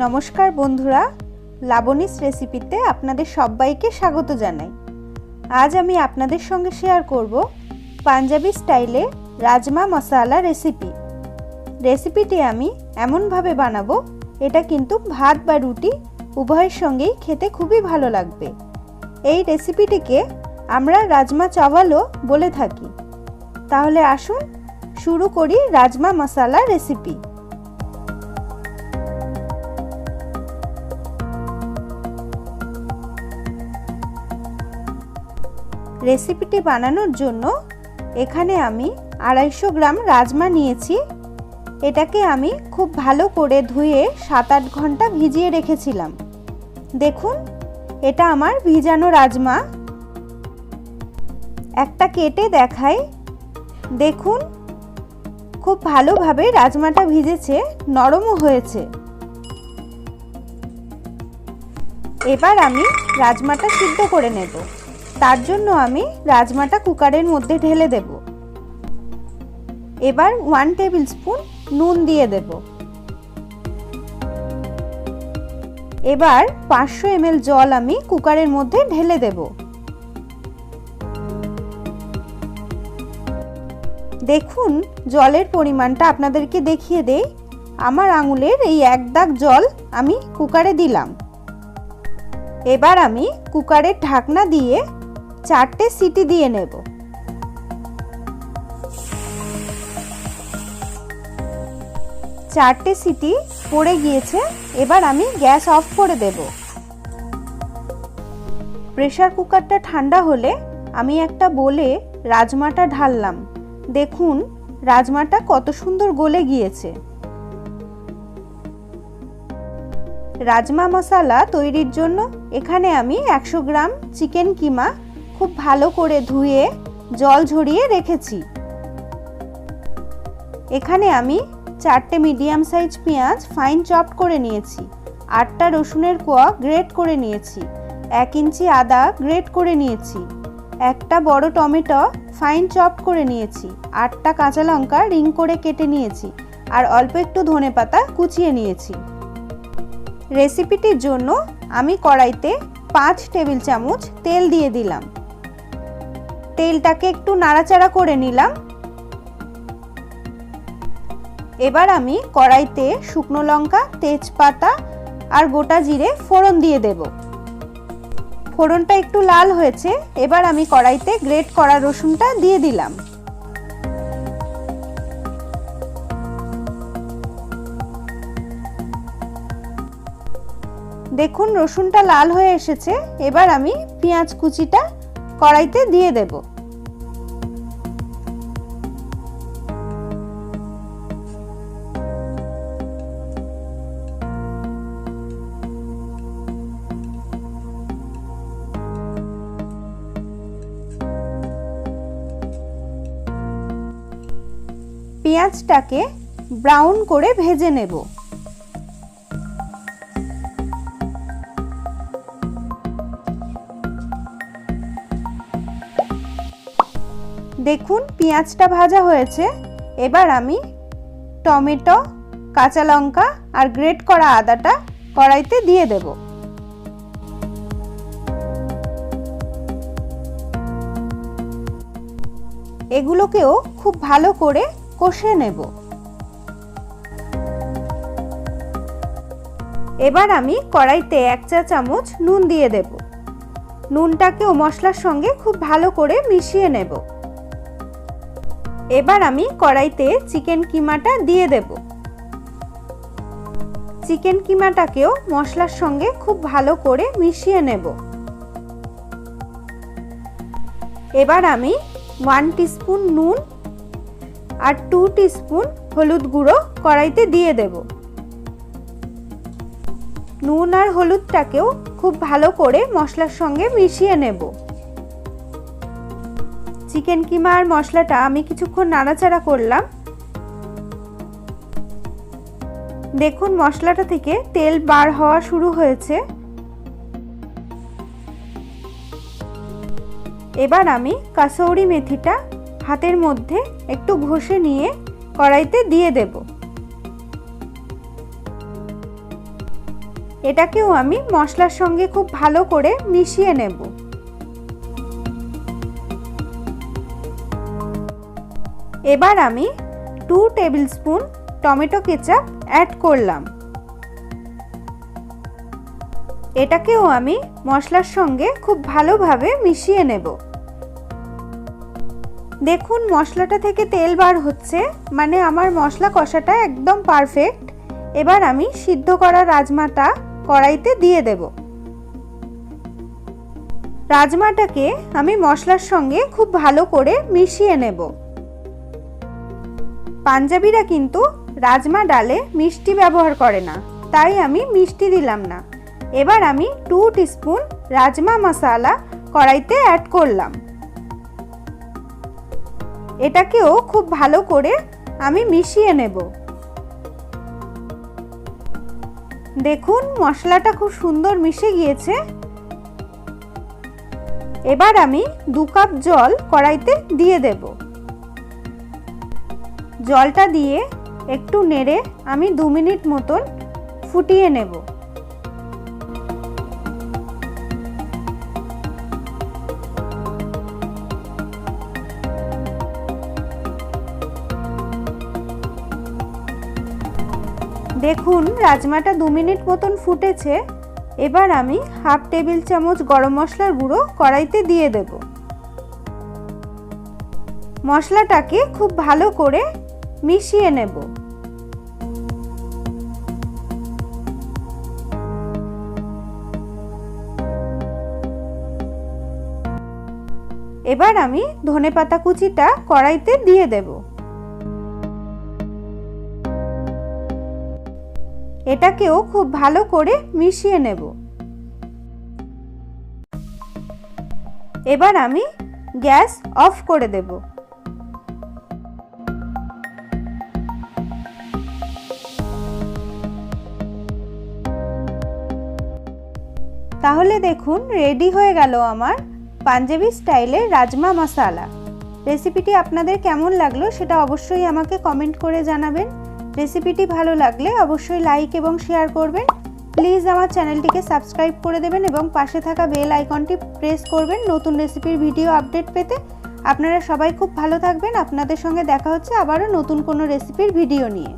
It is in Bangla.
নমস্কার বন্ধুরা, লাবণীস রেসিপিতে আপনাদের সবাইকে স্বাগত জানাই। আজ আমি আপনাদের সঙ্গে শেয়ার করব পাঞ্জাবি স্টাইলে রাজমা মশালা রেসিপিটি আমি এমনভাবে বানাবো, এটা কিন্তু ভাত বা রুটি উভয়ের সঙ্গেই খেতে খুবই ভালো লাগবে। এই রেসিপিটিকে আমরা রাজমা চাওয়ালও বলে থাকি। তাহলে আসুন শুরু করি রাজমা মশালা রেসিপি। রেসিপিটি বানানোর জন্য এখানে আমি 250 গ্রাম রাজমা নিয়েছি। এটাকে আমি খুব ভালো করে ধুয়ে 7-8 ঘন্টা ভিজিয়ে রেখেছিলাম। দেখুন, এটা আমার ভিজানো রাজমা। একটা কেটে দেখাই। দেখুন, খুব ভালোভাবে রাজমাটা ভিজেছে, নরমও হয়েছে। এবার আমি রাজমাটা সিদ্ধ করে নেব। তার জন্য আমি রাজমাটা কুকারের মধ্যে ঢেলে দেব। এবার 1 টেবিল স্পুন নুন দিয়ে দেব। এবার 500 ml জল আমি কুকারের মধ্যে ঢেলে দেব। দেখুন, জলের পরিমাণটা আপনাদেরকে দেখিয়ে দেই। আমার আঙুলের এই 1 দাগ জল আমি কুকারে দিলাম। এবার আমি কুকারের ঢাকনা দিয়ে 4টে সিটি দিয়ে নেব। চারটে সিটি পড়ে গিয়েছে। এবার আমি গ্যাস অফ করে দেব। প্রেসার কুকারটা ঠান্ডা হলে আমি একটা বলে রাজমাটা ঢাললাম। দেখুন, রাজমাটা কত সুন্দর গলে গিয়েছে। রাজমা মশলা তৈরির জন্য এখানে আমি 100 গ্রাম চিকেন কিমা খুব ভালো করে ধুয়ে জল ঝরিয়ে রেখেছি। এখানে আমি 4টে মিডিয়াম সাইজ পেঁয়াজ ফাইন চপড করে নিয়েছি, 8টা রসুনের কোয়া গ্রেট করে নিয়েছি, 1 ইঞ্চি আদা গ্রেট করে নিয়েছি, একটা বড় টমেটো ফাইন চপড করে নিয়েছি, 8টা কাঁচা লঙ্কা রিং করে কেটে নিয়েছি, আর অল্প একটু ধনেপাতা কুচিয়ে নিয়েছি। রেসিপিটির জন্য আমি কড়াইতে 5 টেবিল চামচ তেল দিয়ে দিলাম। তেলটাকে একটু নাড়াচাড়া করে নিলাম। এবার আমি কড়াইতে শুকনো লঙ্কা, তেজপাতা আর গোটা জিরে ফোড়ন দিয়ে দেব। ফোড়নটা একটু লাল হয়েছে। এবার আমি কড়াইতে গ্রেট করা রসুনটা দিয়ে দিলাম। দেখুন, রসুনটা লাল হয়ে এসেছে। এবার আমি পেঁয়াজ কুচিটা কড়াইতে দিয়ে দেব। পেঁয়াজটাকে ব্রাউন করে ভেজে নেব। দেখুন, পেঁয়াজটা ভাজা হয়েছে। এবার আমি টমেটো, কাঁচা লঙ্কা আর গ্রেট করা আদাটা কড়াইতে দিয়ে দেব। এগুলোকেও খুব ভালো করে কষে নেব। এবার আমি কড়াইতে 1 চা চামচ নুন দিয়ে দেব। নুনটাকেও মশলার সঙ্গে খুব ভালো করে মিশিয়ে নেব। এবার আমি কড়াইতে চিকেন কিমাটা দিয়ে দেব। চিকেন কিমাটাকেও মশলার সঙ্গে খুব ভালো করে মিশিয়ে নেব। এবার আমি 1 টিস্পুন নুন আর 2 টিস্পুন হলুদ গুঁড়ো কড়াইতে দিয়ে দেব। নুন আর হলুদটাকেও খুব ভালো করে মশলার সঙ্গে মিশিয়ে নেব। চিকেন কিমা আর মশলাটা আমি কিছুক্ষণ নাড়াচাড়া করলাম। দেখুন, মশলাটা থেকে তেল বার হওয়া শুরু হয়েছে। এবার আমি কাসৌরি মেথিটা হাতের মধ্যে একটু ঘষে নিয়ে কড়াইতে দিয়ে দেব। এটাকেও আমি মশলার সঙ্গে খুব ভালো করে মিশিয়ে নেব। এবার আমি 2 টেবিলস্পুন টমেটো কেচাপ অ্যাড করলাম। এটাকেও আমি মশলার সঙ্গে খুব ভালোভাবে মিশিয়ে নেব। দেখুন মশলাটা থেকে তেল বার হচ্ছে, মানে আমার মশলা কষাটা একদম পারফেক্ট। এবার আমি সিদ্ধ করা রাজমাটা কড়াইতে দিয়ে দেব। রাজমাটাকে আমি মশলার সঙ্গে খুব ভালো করে মিশিয়ে নেব। পাঞ্জাবিরা কিন্তু রাজমা ডালে মিষ্টি ব্যবহার করে না, তাই আমি মিষ্টি দিলাম না। এবার আমি 2 টিস্পুন রাজমা মশলা কড়াইতে অ্যাড করলাম। এটাকেও খুব ভালো করে আমি মিশিয়ে নেব। দেখুন মশলাটা খুব সুন্দর মিশে গিয়েছে। এবার আমি 2 কাপ জল কড়াইতে দিয়ে দেব। জলটা দিয়ে একটু নেড়ে আমি 2 মিনিট মতন ফুটিয়ে নেব। দেখুন রাজমাটা 2 মিনিট মতন ফুটেছে। এবার আমি হাফ টেবিল চামচ গরম মশলার গুঁড়ো কড়াইতে দিয়ে দেব। মশলাটাকে খুব ভালো করে মিশিয়ে নেব। এবার আমি ধনেপাতা কুচিটা কড়াইতে দিয়ে দেব। এটাকেও খুব ভালো করে মিশিয়ে নেব। এবার আমি গ্যাস অফ করে দেব। তাহলে দেখুন রেডি হয়ে গেল আমার পাঞ্জাবি স্টাইলের রাজমা মশালা। রেসিপিটি আপনাদের কেমন লাগলো সেটা অবশ্যই আমাকে কমেন্ট করে জানাবেন। রেসিপিটি ভালো লাগলে অবশ্যই লাইক এবং শেয়ার করবেন। প্লিজ আমার চ্যানেলটিকে সাবস্ক্রাইব করে দেবেন এবং পাশে থাকা বেল আইকনটি প্রেস করবেন নতুন রেসিপির ভিডিও আপডেট পেতে। আপনারা সবাই খুব ভালো থাকবেন। আপনাদের সঙ্গে দেখা হচ্ছে আবারও নতুন কোনো রেসিপির ভিডিও নিয়ে।